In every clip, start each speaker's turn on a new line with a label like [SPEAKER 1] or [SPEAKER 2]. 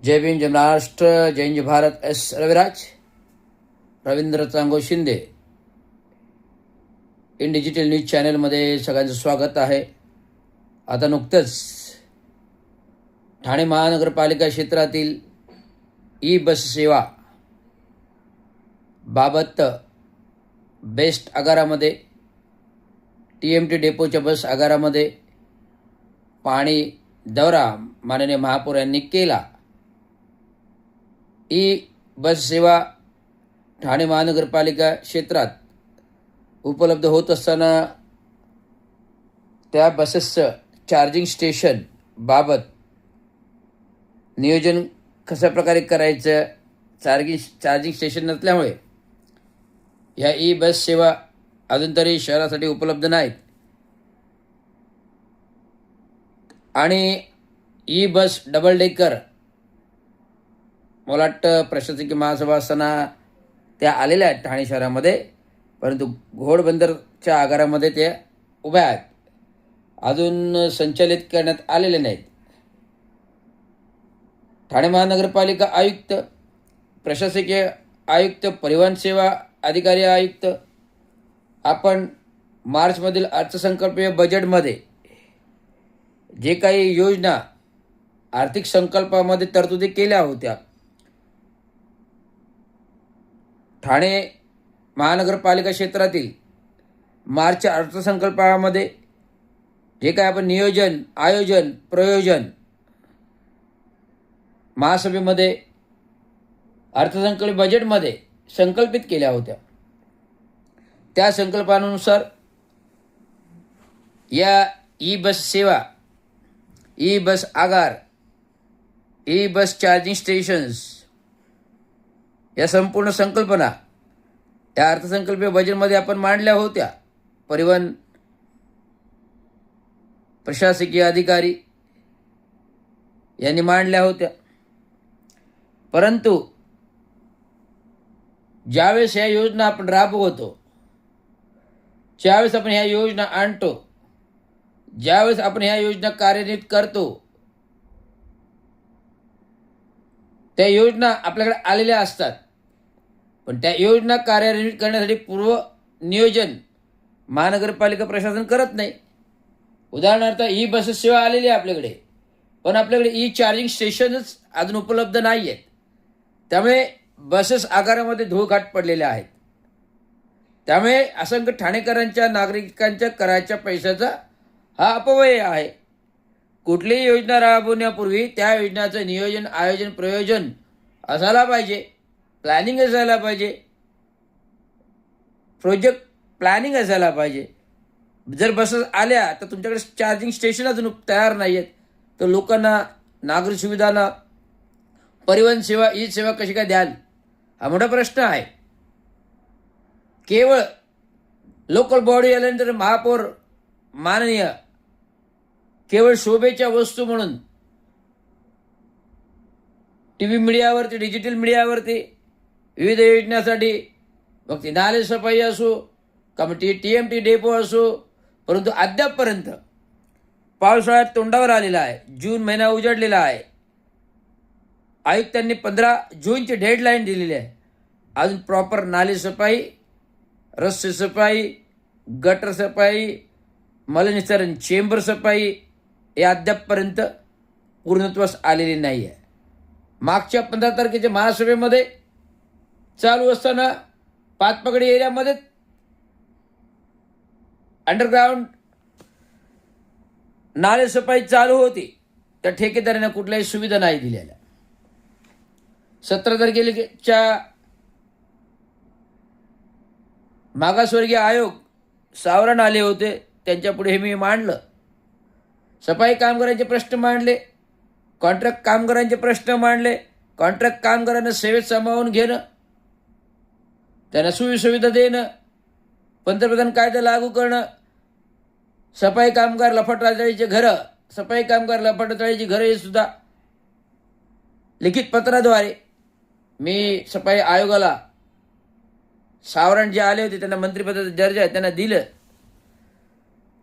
[SPEAKER 1] जय भीम, जय महाराष्ट्र, जय जय Bharat. S Raviraj, Ravindra Chango Shinde in digital news चॅनलमध्ये सगळ्यांचं स्वागत आहे. आता नुकतंच ठाणे महानगरपालिका क्षेत्रातील ई बस सेवा बाबत बेस्ट आगारामध्ये TMT डेपोच्या बस आगारामध्ये पाहणी दौरा माननीय महापौर यांनी केला. ई बस सेवा ठाणे महानगरपालिका क्षेत्रात उपलब्ध होत असताना त्या बसेसचं चार्जिंग स्टेशन बाबत नियोजन कशा प्रकारे करायचं, चार्जिंग स्टेशन नसल्यामुळे ह्या ई बस सेवा अजून तरी शहरासाठी उपलब्ध नाहीत आणि ई बस डबल डेकर मला वाटतं प्रशासकीय महासभा असताना त्या आलेल्या आहेत ठाणे शहरामध्ये, परंतु घोडबंदरच्या आगारामध्ये त्या उभ्या आहेत, अजून संचालित करण्यात आलेले नाहीत. ठाणे महानगरपालिका आयुक्त, प्रशासकीय आयुक्त, परिवहन सेवा अधिकारी आयुक्त आपण मार्चमधील अर्थसंकल्पीय बजेटमध्ये जे काही योजना आर्थिक संकल्पामध्ये तरतुदी केल्या होत्या, ठाणे महानगरपालिका क्षेत्रातील मार्च अर्थसंकल्पामध्ये जे काय आपण नियोजन, आयोजन, प्रयोजन महासभेमध्ये अर्थसंकल्प बजेटमध्ये संकल्पित केल्या होत्या, त्या संकल्पानुसार या ई बस सेवा, ई बस आगार, ई बस चार्जिंग स्टेशन्स या संपूर्ण संकल्पना या अर्थसंकल्पीय बजेटमध्ये आपण मांडल्या होत्या. परिवहन प्रशासकीय अधिकारी यांनी मांडल्या होत्या, परंतु ज्यावेळेस ह्या योजना आपण राबवतो, ज्यावेळेस आपण ह्या योजना आणतो, ज्यावेळेस आपण ह्या योजना कार्यान्वित करतो, त्या योजना आपल्याकडे आलेल्या असतात, पण त्या योजना कार्यान्वित करण्यासाठी पूर्व नियोजन महानगरपालिका प्रशासन करत नाही. उदाहरणार्थ ई बस सेवा आलेली आहे आपल्याकडे, पण आपल्याकडे ई चार्जिंग स्टेशनच अजून उपलब्ध नाही आहेत. त्यामुळे बसेस आगारामध्ये धूळघाट पडलेल्या आहेत. त्यामुळे असंख्य ठाणेकरांच्या, नागरिकांच्या कराच्या पैशाचा हा अपव्यय आहे. कुठलीही योजना राबवण्यापूर्वी त्या योजनाचं नियोजन, आयोजन, प्रयोजन असायला पाहिजे, प्लॅनिंग असायला पाहिजे, प्रोजेक्ट प्लॅनिंग असायला पाहिजे. जर बसेस आल्या तर तुमच्याकडे चार्जिंग स्टेशन अजून तयार नाही आहेत, तर लोकांना, नागरिक सुविधांना, परिवहन सेवा, ई सेवा कशी काय द्याल, हा मोठा प्रश्न आहे. केवळ लोकल बॉडी आल्यानंतर महापौर माननीय केवळ शोभेच्या वस्तू म्हणून TV मीडियावरती, डिजिटल मीडियावरती विविध योजनेसाठी, मग ती नाले सफाई असो का मग TMT डेपो असो, परंतु अद्यापपर्यंत पावसाळ्यात तोंडावर आलेला आहे, जून महिना उजाडलेला आहे. आयुक्तांनी 15 जूनची डेडलाईन दिलेली आहे, अजून प्रॉपर नाले सफाई, रस्ते सफाई, गटर सफाई, मलनिस्सारण चेंबर सफाई हे अद्यापपर्यंत पूर्णत्वास आलेली नाही आहे. मागच्या 15 तारखेच्या महासभेमध्ये चालू असताना पाचपगडी एरियामध्ये अंडरग्राऊंड नाले सफाई चालू होती, त्या ठेकेदारांना कुठल्याही सुविधा नाही दिलेल्या. 17 तारखेच्या मागासवर्गीय आयोग सावरण आले होते, त्यांच्यापुढे हे मी मांडलं. सफाई कामगारांचे प्रश्न मांडले, कॉन्ट्रॅक्ट कामगारांचे प्रश्न मांडले, कॉन्ट्रॅक्ट कामगारांना सेवेत सामावून घेणं, त्यांना सोयीसुविधा देणं, पंतप्रधान कायदा लागू करणं, सफाई कामगार लफाटराजाळीचे घरं, सफाई कामगार लफाटराजाळीची घरं हे सुद्धा लिखित पत्राद्वारे मी सफाई आयोगाला, सावरण जे आले होते त्यांना मंत्रिपदाचा दर्जा आहे त्यांना दिलं.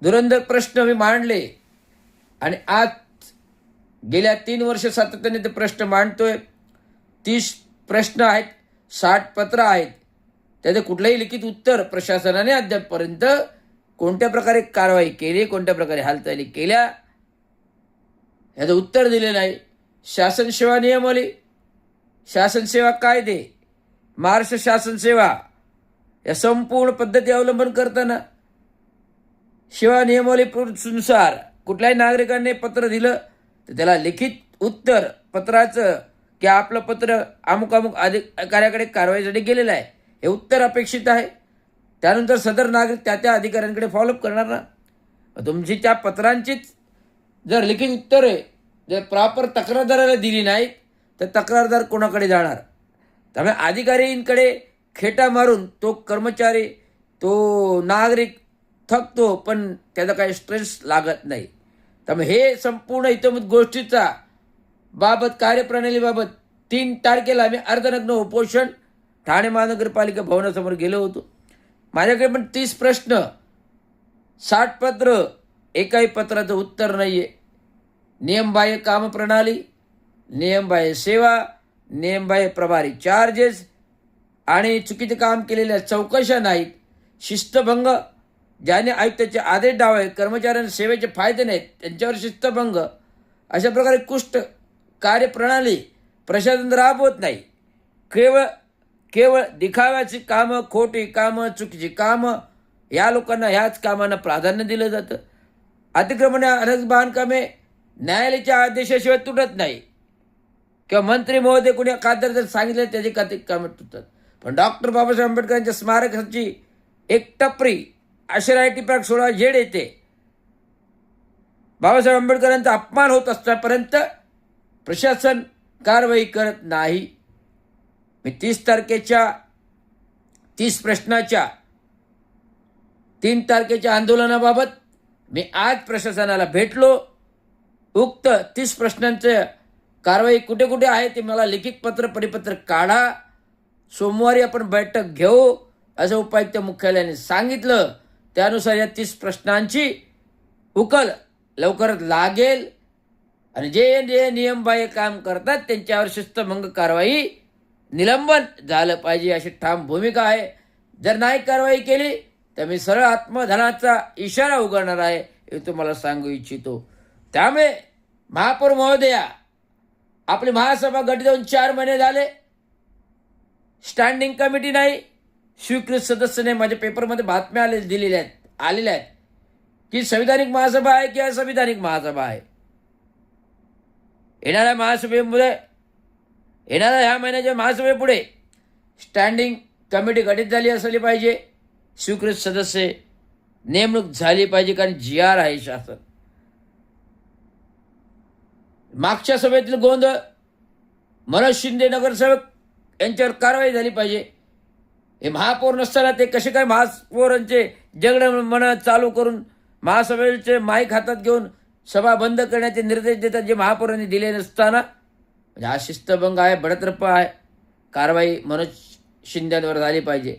[SPEAKER 1] धुरंधर प्रश्न मी मांडले आणि आज गेल्या 3 वर्ष सातत्याने ते प्रश्न मांडतोय. 30 प्रश्न आहेत, 60 पत्र आहेत. त्याचे कुठलंही लिखित उत्तर प्रशासनाने अद्यापपर्यंत कोणत्या प्रकारे कारवाई केली, कोणत्या प्रकारे हालचाली केल्या याचं उत्तर दिले नाही. शासन सेवा नियमावली, शासन सेवा कायदे, महाराष्ट्र शासन सेवा या संपूर्ण पद्धती अवलंबन करताना सेवा नियमावलीनुसार कुठल्याही नागरिकांनी पत्र दिलं तर त्याला लिखित उत्तर पत्राचं की आपलं पत्र अमुक अमुक अधिकाऱ्याकडे कारवाईसाठी गेलेलं आहे हे उत्तर अपेक्षित आहे. त्यानंतर सदर नागरिक त्या अधिकाऱ्यांकडे फॉलोअप करणार ना. तुमची त्या पत्रांचीच जर लिखित उत्तरे जर प्रॉपर तक्रारदाराला दिली नाहीत तर तक्रारदार कोणाकडे जाणार. त्यामुळे अधिकाऱ्यांकडे खेटा मारून तो कर्मचारी तो नागरिक थकतो पण त्याचा काही स्ट्रेस लागत नाही. त्यामुळे हे संपूर्ण हितोमत गोष्टीचा बाबत कार्यप्रणालीबाबत 3 तारखेला आम्ही अर्धनग्न उपोषण ठाणे महानगरपालिका भवनासमोर गेलो होतो. माझ्याकडे पण 30 प्रश्न, 60 पत्र, एकाही पत्राचं उत्तर नाही आहे. नियमबाह्य कामप्रणाली, नियमबाह्य सेवा, नियमबाह्य प्रभारी चार्जेस आणि चुकीचे काम केलेल्या चौकशा नाहीत. शिस्तभंग, ज्याने आयुक्ताचे आदेश डावले, कर्मचाऱ्यांना सेवेचे फायदे नाहीत त्यांच्यावर शिस्तभंग, अशा प्रकारे कुष्ट कार्यप्रणाली प्रशासन राबवत नाही. केवळ दिखाव्याची कामं, खोटी कामं, चुकीची कामं या लोकांना ह्याच कामांना प्राधान्य दिलं जातं. अतिक्रमण अनधिकृत बांधकामे न्यायालयाच्या आदेशाशिवाय तुटत नाही किंवा मंत्री महोदय कोणी खासदार जर सांगितलं त्याची कामं तुटतात. पण डॉक्टर बाबासाहेब आंबेडकरांच्या स्मारकाची एक टपरी आशिरायटी पार्क 16 झेड येते. बाबासाहेब आंबेडकरांचा अपमान होत असतापर्यंत प्रशासन कारवाई करत नाही. मी 30 तारखेच्या 30 प्रश्नाच्या 3 तारखेच्या आंदोलनाबाबत मी आज प्रशासनाला भेटलो. उक्त 30 प्रश्नांचं कारवाई कुठे कुठे आहे ते मला लिखित पत्र परिपत्र काढा. सोमवारी आपण बैठक घेऊ असं उपायुक्त मुख्यालयाने सांगितलं. त्यानुसार या 30 प्रश्नांची उकल लवकरच लागेल आणि जे जे नियमबाह्य काम करतात त्यांच्यावर शिस्तभंग कारवाई निलंबन झालं पाहिजे अशी ठाम भूमिका आहे. जर नाही कारवाई केली तर मी सरळ आत्मधनाचा इशारा उघडणार आहे हे तुम्हाला सांगू इच्छितो. त्यामुळे महापौर महोदया, आपली महासभा गठीत होऊन 4 महिने झाले, स्टँडिंग कमिटी नाही, स्वीकृत सदस्य नाही. माझ्या पेपरमध्ये बातम्या आलेल्या आहेत की संविधानिक महासभा आहे की असंविधानिक महासभा आहे. येणाऱ्या महासभेमुळे येणाऱ्या ह्या महिन्याच्या महासभेपुढे स्टँडिंग कमिटी गठीत झाली असली पाहिजे, स्वीकृत सदस्य नेमणूक झाली पाहिजे कारण GR आहे शासन. मागच्या सभेतील गोंधळ, मनोज शिंदे नगरसेवक यांच्यावर कारवाई झाली पाहिजे. हे महापौर नसताना ते कसे काय महापौरांचे जगडमण चालू करून महासभेचे माईक हातात घेऊन सभा बंद करण्याचे निर्देश देतात जे महापौरांनी दिले नसताना. म्हणजे हा शिस्तभंग आहे, बडतर्फ आहे. कारवाई मनोज शिंदेवर झाली पाहिजे.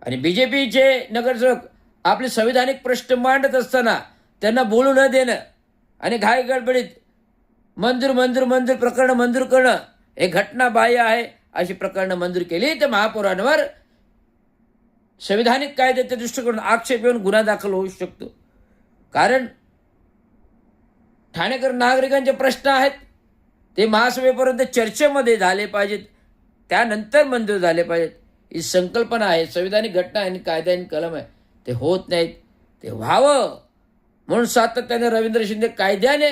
[SPEAKER 1] आणि BJPचे नगरसेवक आपले संविधानिक प्रश्न मांडत असताना त्यांना बोलू न देणं आणि घाई गडबडीत मंजूर प्रकरणं मंजूर करणं हे घटनाबाह्य आहे. अशी प्रकरणं मंजूर केली तर महापौरांवर संविधानिक कायद्याच्या दृष्टिकोन आक्षेप येऊन गुन्हा दाखल होऊ शकतो. कारण ठाणेकर नागरिकांचे प्रश्न आहेत ते महासभेपर्यंत चर्चेमध्ये झाले पाहिजेत, त्यानंतर मंजूर झाले पाहिजेत. ही संकल्पना आहे, संविधानिक घटना आणि कायदा आणि कलम आहे, ते होत नाहीत. ते व्हावं म्हणून सातत्याने रवींद्र शिंदे कायद्याने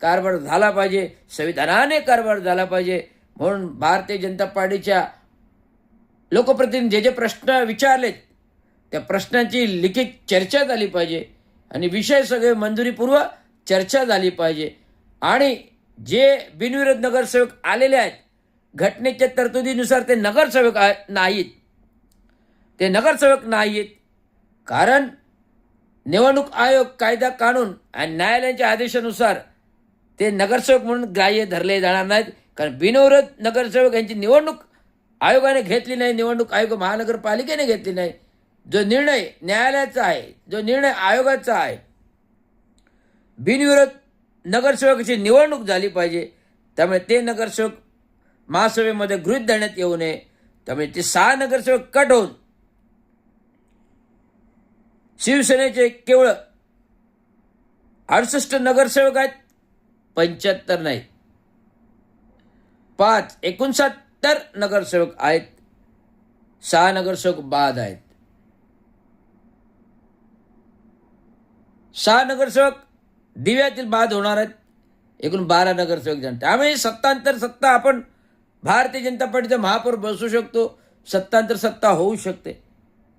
[SPEAKER 1] कारभार झाला पाहिजे, संविधानाने कारभार झाला पाहिजे. म्हणून भारतीय जनता पार्टीच्या लोकप्रतिनिधी जे प्रश्न विचारलेत त्या प्रश्नांची लिखित चर्चा झाली पाहिजे आणि विषय सगळे मंजुरीपूर्व चर्चा झाली पाहिजे. आणि जे बिनविरोध नगरसेवक आलेले आहेत घटनेच्या तरतुदीनुसार ते नगरसेवक नाहीत, ते नगरसेवक नाहीत. कारण निवडणूक आयोग, कायदा कानून आणि न्यायालयाच्या आदेशानुसार ते नगरसेवक म्हणून ग्राह्य धरले जाणार नाहीत. कारण बिनविरोध नगरसेवक यांची निवडणूक आयोगाने घेतली नाही, निवडणूक आयोग महानगरपालिकेने घेतली नाही. जो निर्णय न्यायालयाचा आहे, जो निर्णय आयोगाचा आहे, बिनविरोध नगरसेवकाची निवडणूक झाली पाहिजे. त्यामुळे ते नगरसेवक महासभेमध्ये गृहीत धरण्यात येऊ नये. त्यामुळे ते 6 नगरसेवक कट होऊन शिवसेनेचे केवळ 68 नगरसेवक आहेत, 75 नाही, 5 69 नगरसेवक आहेत, 6 नगरसेवक बाद आहेत. 6 नगरसेवक दिव्यातील बाद होणार आहेत, एकूण 12 नगरसेवक जण. त्यामुळे सत्तांतर सत्ता आपण भारतीय जनता पार्टीचा महापौर बसू शकतो, सत्तांतर सत्ता होऊ शकते.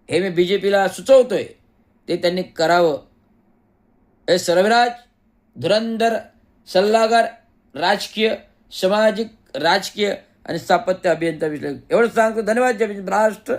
[SPEAKER 1] हे मी BJPला सुचवतोय, ते त्यांनी करावं. हे सर्वराज धुरंधर सल्लागार, राजकीय, सामाजिक, राजकीय आणि स्थापत्य अभियंता विश्लेषक. एवढं सांगतो. धन्यवाद. जय भीम, राष्ट्र